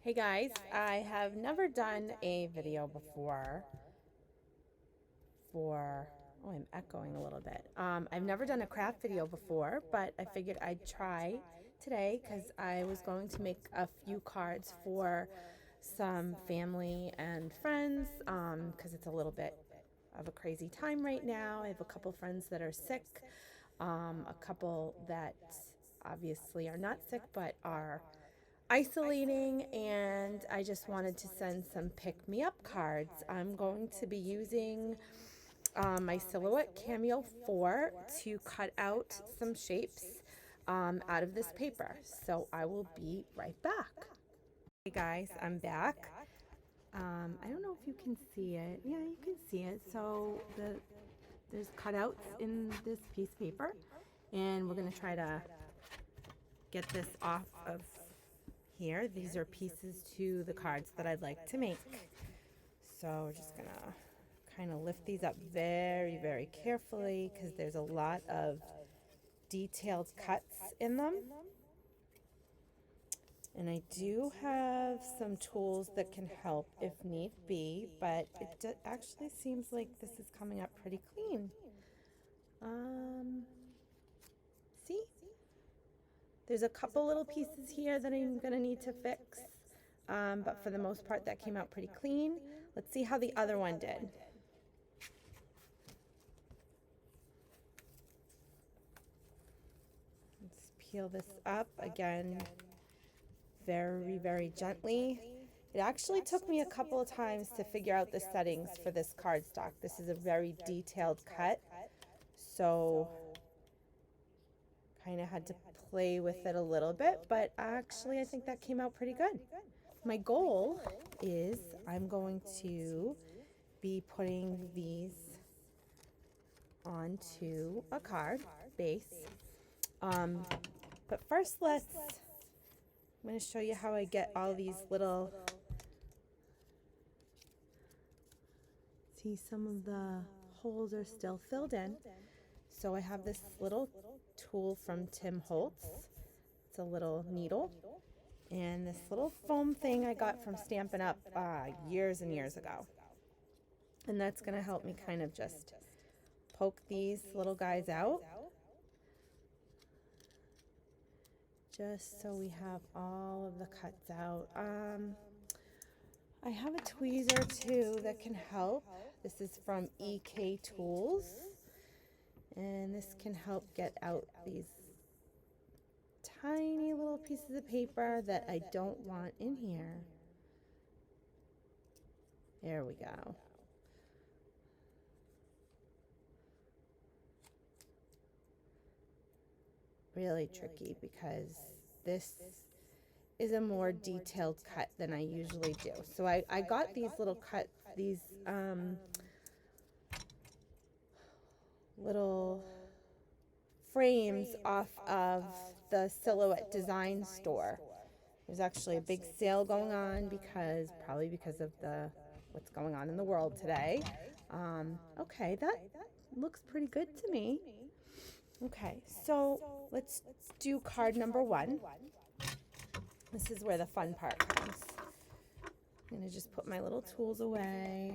Hey guys, I have never done a video before for, oh, I'm echoing a little bit. I've never done a craft video before, but I figured I'd try today because I was going to make a few cards for some family and friends because it's a little bit of a crazy time right now. I have a couple friends that are sick, a couple that obviously are not sick but are isolating, and I just wanted to send some pick me up cards. I'm going to be using my Silhouette Cameo 4 to cut out some shapes out of this paper. So I will be right back. Hey guys, I'm back. I don't know if you can see it. Yeah, you can see it. So there's cutouts in this piece of paper, and we're going to try to get this off of here. These are pieces to the cards that I'd like to make. So we're just gonna kind of lift these up very, very carefully because there's a lot of detailed cuts in them. And I do have some tools that can help if need be, but it actually seems like this is coming up pretty clean. See? There's a couple little pieces here that I'm gonna need to fix, but for the most part that came out pretty clean. Let's see how the other one did. Let's peel this up again very, very gently. It actually took me a couple of times to figure out the settings for this cardstock. This is a very detailed cut, so kind of had to play with it a little bit, but actually I think that came out pretty good. My goal is I'm going to be putting these onto a card base. But first I'm going to show you how I get all these little, see, some of the holes are still filled in. So I have this little tool from Tim Holtz. It's a little needle, and this little foam thing I got from Stampin' Up! Years and years ago. And that's going to help me kind of just poke these little guys out, just so we have all of the cuts out. I have a tweezer too that can help. This is from EK Tools, and this can help get out these tiny little pieces of paper that I don't want in here. There we go. Really tricky because this is a more detailed cut than I usually do. So I got these little cuts, these little frames off of the Silhouette Design store. There's actually a big sale going on probably because of what's going on in the world today. Okay, that looks pretty good to me. Okay, so let's do card number 1. This is where the fun part comes. I'm gonna just put my little tools away.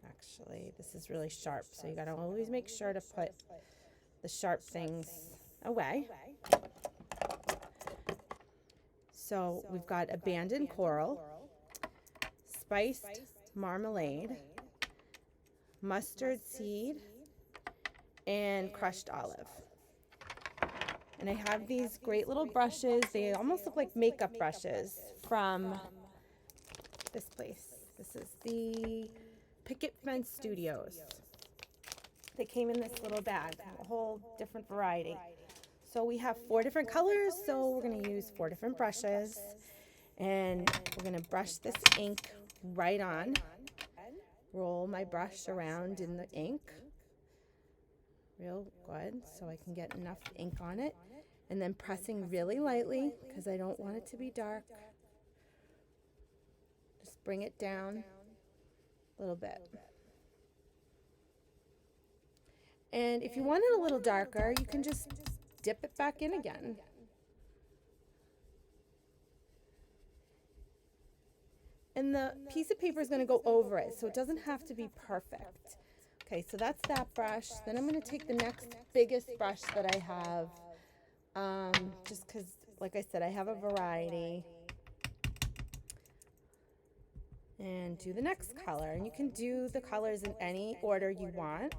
Actually, this is really sharp, so you gotta always make sure to put the sharp things away. So we've got abandoned coral, spiced marmalade, mustard seed, and crushed olive. And I have these great little brushes. They almost look like makeup brushes from this place. This is the Picket Fence Studios. They came in this little bag, a whole different variety. So we have 4 different colors, so we're going to use 4 different brushes. And we're going to brush this ink right on. Roll my brush around in the ink. Real good, so I can get enough ink on it. And then pressing really lightly, because I don't want it to be dark. Just bring it down a little bit. And if you want it a little darker, you can just dip it back in again. and the piece of paper is going to go over it, so it doesn't have to be perfect. Okay, so that's that brush. Then I'm going to take the next biggest brush that I have, just because, like I said, I have a variety. And do the next color. And you can do the colors in any order you want.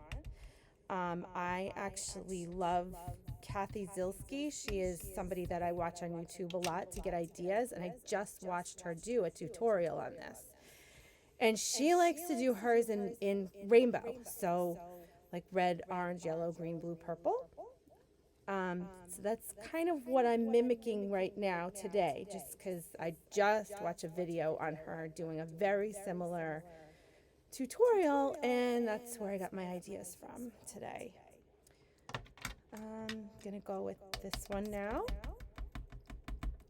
I actually love Kathy Zilski. She is somebody that I watch on YouTube a lot to get ideas, and I just watched her do a tutorial on this. And she likes to do hers in rainbow, so like red, orange, yellow, green, blue, purple. So that's kind of what I'm mimicking right now today, just because I just watched a video on her doing a very similar tutorial, and that's where I got my ideas from today. I'm gonna go with this one now.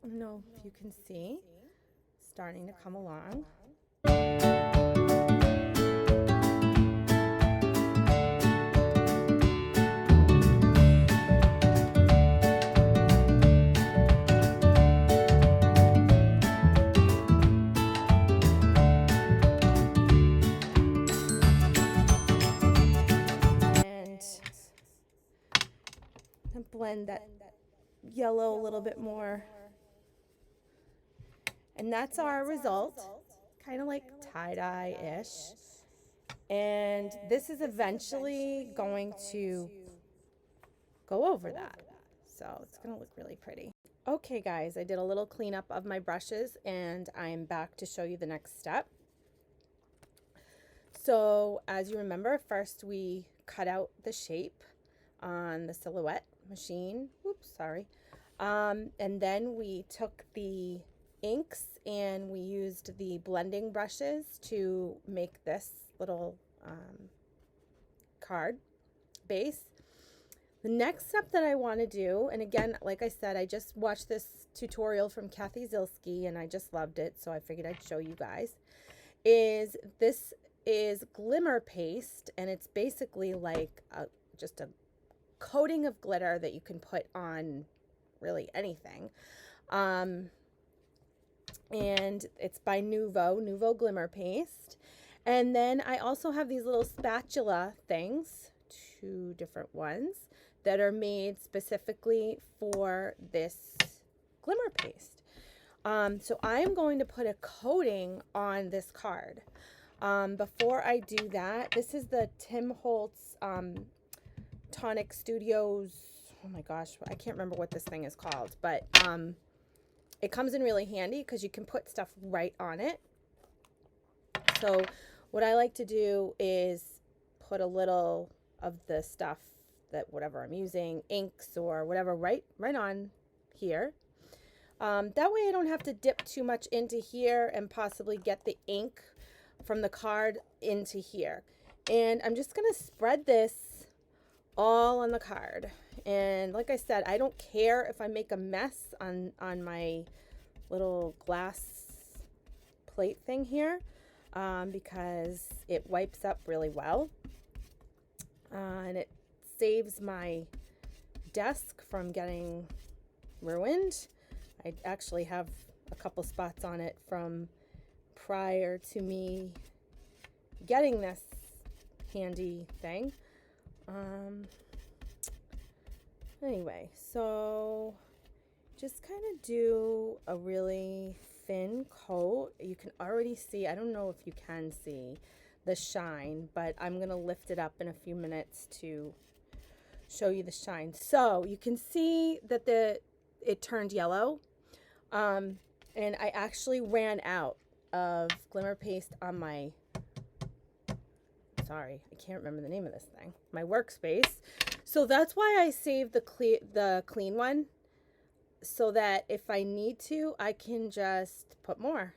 I don't know if you can see, starting to come along. Blend that yellow a little bit more, and that's our result, kind of like tie-dye-ish. And this is eventually going to go over that, so it's going to look really pretty. Okay guys, I did a little cleanup of my brushes, and I am back to show you the next step. So as you remember, first we cut out the shape on the silhouette machine. Oops, sorry. And then we took the inks and we used the blending brushes to make this little card base. The next step that I want to do, and again, like I said, I just watched this tutorial from Kathy Zilski and I just loved it, so I figured I'd show you guys, is this is glimmer paste, and it's basically like just a coating of glitter that you can put on really anything. And it's by Nuvo Glimmer Paste. And then I also have these little spatula things, 2 different ones, that are made specifically for this glimmer paste. So I am going to put a coating on this card. Before I do that, this is the Tim Holtz Tonic Studios, oh my gosh, I can't remember what this thing is called, but it comes in really handy because you can put stuff right on it. So what I like to do is put a little of the stuff that whatever I'm using, inks or whatever, right on here. That way I don't have to dip too much into here and possibly get the ink from the card into here. And I'm just going to spread this all on the card. And like I said, I don't care if I make a mess on my little glass plate thing here, because it wipes up really well, and it saves my desk from getting ruined. I actually have a couple spots on it from prior to me getting this handy thing. Anyway, so just kind of do a really thin coat. You can already see, I don't know if you can see the shine, but I'm going to lift it up in a few minutes to show you the shine. So you can see that it turned yellow, and I actually ran out of glimmer paste on my, sorry, I can't remember the name of this thing, my workspace. So that's why I saved the clean one, so that if I need to, I can just put more.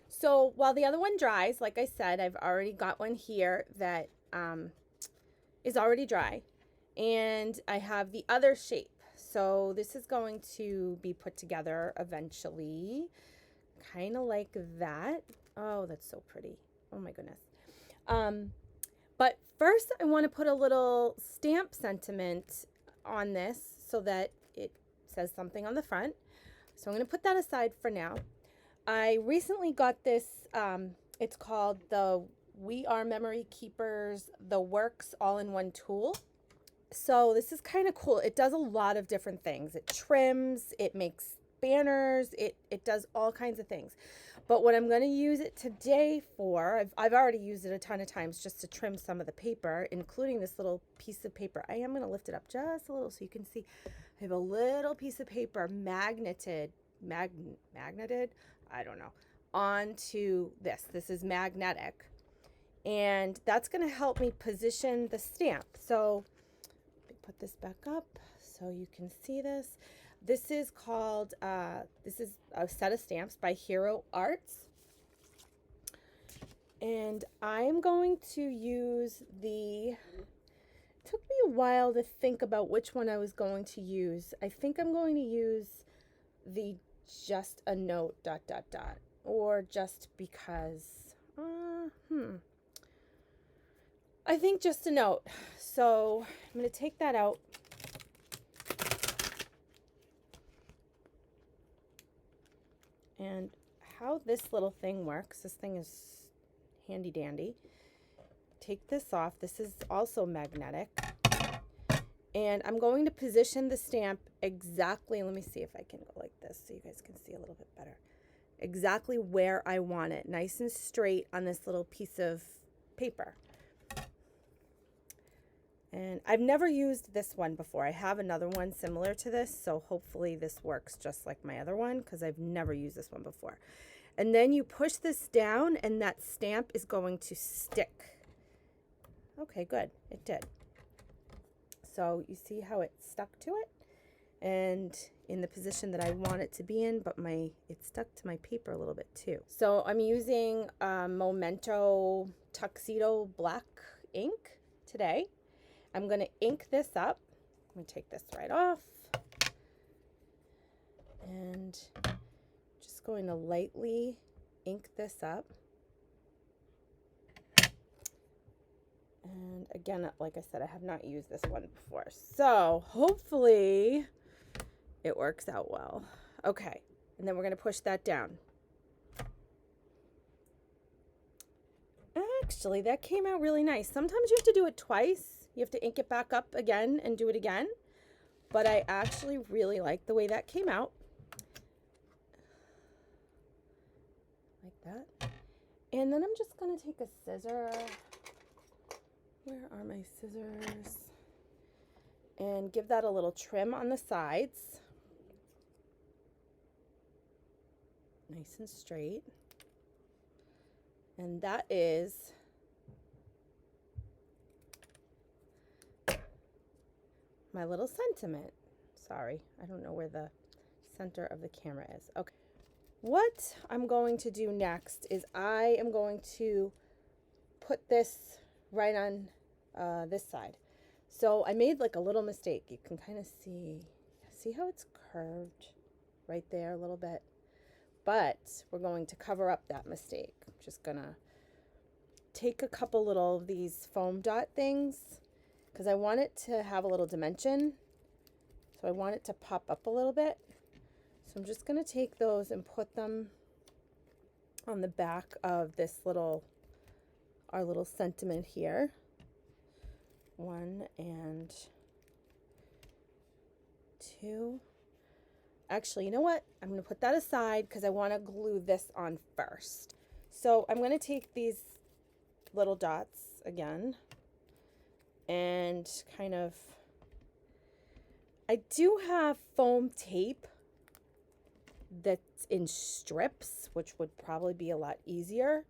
So while the other one dries, like I said, I've already got one here that is already dry, and I have the other shape. So this is going to be put together eventually, kind of like that. Oh, that's so pretty. Oh my goodness. But first I want to put a little stamp sentiment on this so that it says something on the front. So I'm going to put that aside for now. I recently got this, it's called the We Are Memory Keepers, the Works All-in-One Tool. So this is kind of cool. It does a lot of different things. It trims, it makes banners, it does all kinds of things. But what I'm going to use it today for, I've already used it a ton of times just to trim some of the paper, including this little piece of paper. I am going to lift it up just a little so you can see. I have a little piece of paper magneted, I don't know, onto this. This is magnetic. And that's going to help me position the stamp. So let me put this back up so you can see this. This is called, this is a set of stamps by Hero Arts. And I'm going to use the, it took me a while to think about which one I was going to use. I think I'm going to use the Just a Note ... or Just Because. I think Just a Note. So I'm going to take that out. And how this little thing works, this thing is handy dandy. Take this off. This is also magnetic. And I'm going to position the stamp exactly, let me see if I can go like this so you guys can see a little bit better. Exactly where I want it, nice and straight on this little piece of paper. And I've never used this one before. I have another one similar to this, so hopefully this works just like my other one because I've never used this one before. And then you push this down and that stamp is going to stick. Okay, good. It did. So you see how it stuck to it and in the position that I want it to be in, but it stuck to my paper a little bit too. So I'm using Memento Tuxedo Black ink today. I'm going to ink this up. I'm going to take this right off. And just going to lightly ink this up. And again, like I said, I have not used this one before. So hopefully it works out well. Okay. And then we're going to push that down. Actually, that came out really nice. Sometimes you have to do it twice. You have to ink it back up again and do it again. But I actually really like the way that came out. Like that. And then I'm just going to take a scissor. Where are my scissors? And give that a little trim on the sides. Nice and straight. And that is my little sentiment. Sorry, I don't know where the center of the camera is. Okay. What I'm going to do next is I am going to put this right on this side. So I made like a little mistake. You can kind of see how it's curved right there a little bit. But we're going to cover up that mistake. I'm just gonna take a couple little of these foam dot things because I want it to have a little dimension. So I want it to pop up a little bit. So I'm just gonna take those and put them on the back of this our little sentiment here. 1 and 2. Actually, you know what? I'm going to put that aside because I want to glue this on first. So I'm going to take these little dots again and kind of, I do have foam tape that's in strips, which would probably be a lot easier.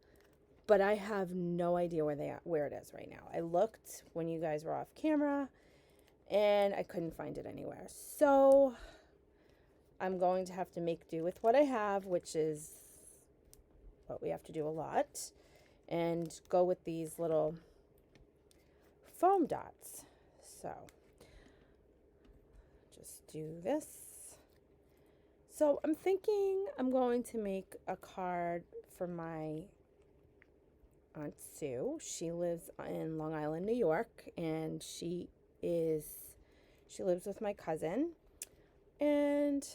But I have no idea where it is right now. I looked when you guys were off camera and I couldn't find it anywhere. So I'm going to have to make do with what I have, which is what we have to do a lot, and go with these little foam dots. So just do this. So I'm thinking I'm going to make a card for my Aunt Sue. She lives in Long Island, New York, and she lives with my cousin. And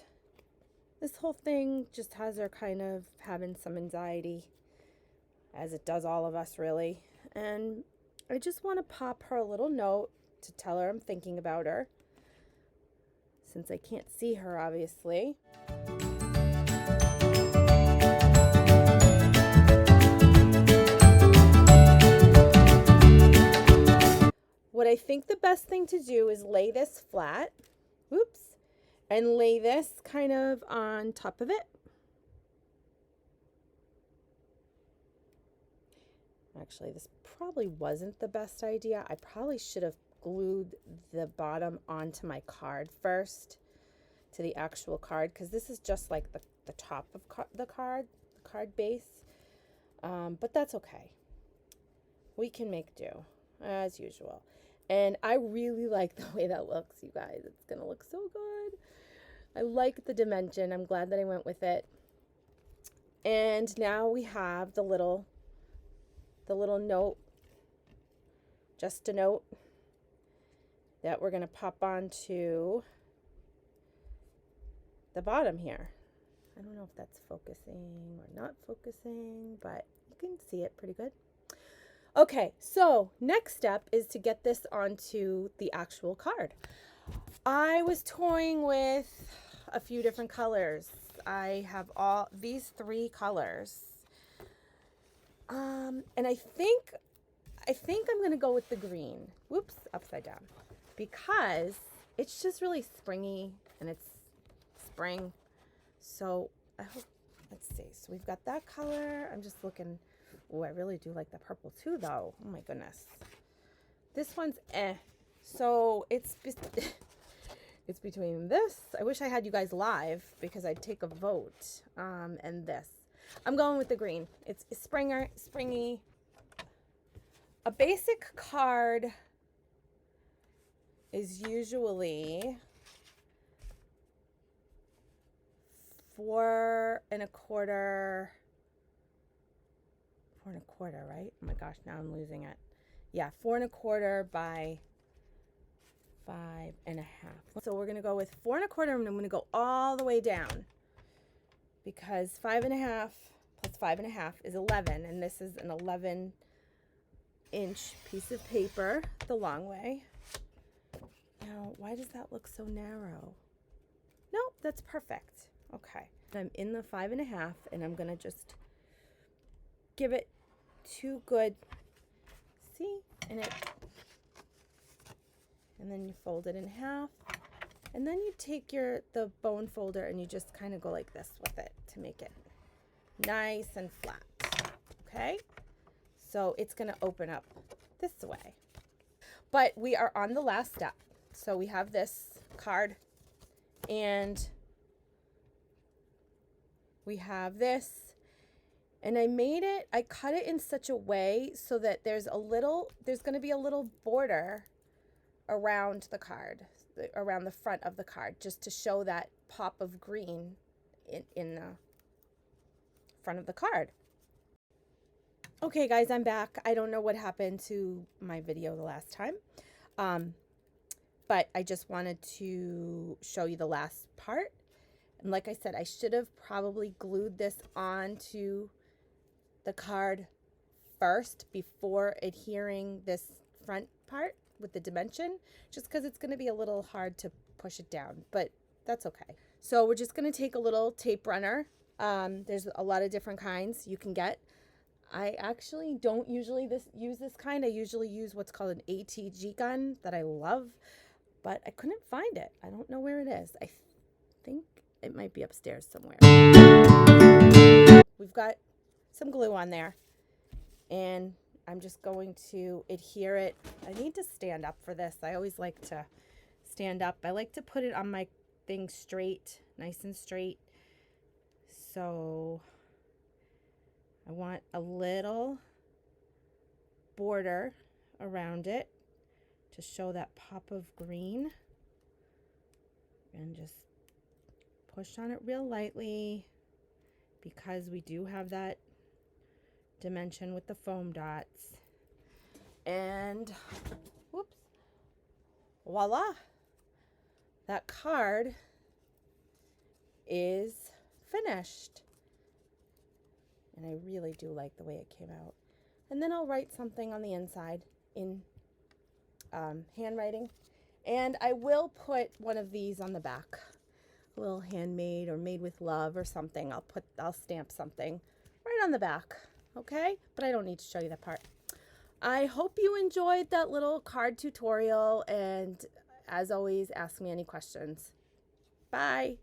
this whole thing just has her kind of having some anxiety, as it does all of us, really. And I just want to pop her a little note to tell her I'm thinking about her, since I can't see her, obviously. What I think the best thing to do is lay this flat, whoops, and lay this kind of on top of it. Actually, this probably wasn't the best idea. I probably should have glued the bottom onto my card first, to the actual card, because this is just like the top of the card base. But that's okay. We can make do, as usual. And I really like the way that looks, you guys. It's going to look so good. I like the dimension. I'm glad that I went with it. And now we have the little note, just a note, that we're going to pop onto the bottom here. I don't know if that's focusing or not focusing, but you can see it pretty good. Okay, so next step is to get this onto the actual card. I was toying with a few different colors. I have all these 3 colors. And I think I'm going to go with the green. Whoops, upside down. Because it's just really springy, and it's spring. So I hope, let's see. So we've got that color. I'm just looking. Oh, I really do like the purple too, though. Oh my goodness. This one's So it's between this. I wish I had you guys live, because I'd take a vote. And this. I'm going with the green. It's springy. A basic card is usually 4 1/4, right? Oh my gosh, now I'm losing it. Yeah, 4 1/4 by 5 1/2. So we're going to go with 4 1/4, and I'm going to go all the way down, because 5 1/2 plus 5 1/2 is 11, and this is an 11-inch piece of paper the long way. Now, why does that look so narrow? Nope, that's perfect. Okay, I'm in the 5 1/2, and I'm going to just give it 2 good, see, and then you fold it in half, and then you take the bone folder and you just kind of go like this with it to make it nice and flat. Okay, so it's going to open up this way. But we are on the last step. So we have this card, and we have this, and I cut it in such a way so that there's going to be a little border around the card, around the front of the card, just to show that pop of green in the front of the card. Okay, guys, I'm back. I don't know what happened to my video the last time, but I just wanted to show you the last part. And like I said, I should have probably glued this onto the card first before adhering this front part with the dimension, just because it's going to be a little hard to push it down, but that's okay. So we're just going to take a little tape runner. There's a lot of different kinds you can get. I actually don't usually use this kind. I usually use what's called an ATG gun that I love, but I couldn't find it. I don't know where it is. I think it might be upstairs somewhere. We've got some glue on there, and I'm just going to adhere it. I need to stand up for this. I always like to stand up. I like to put it on my thing straight, nice and straight. So I want a little border around it to show that pop of green, and just push on it real lightly, because we do have that dimension with the foam dots. And whoops, voila, that card is finished. And I really do like the way it came out. And then I'll write something on the inside in handwriting. And I will put one of these on the back, a little handmade or made with love or something. I'll stamp something right on the back, okay? But I don't need to show you that part. I hope you enjoyed that little card tutorial, and as always, ask me any questions. Bye.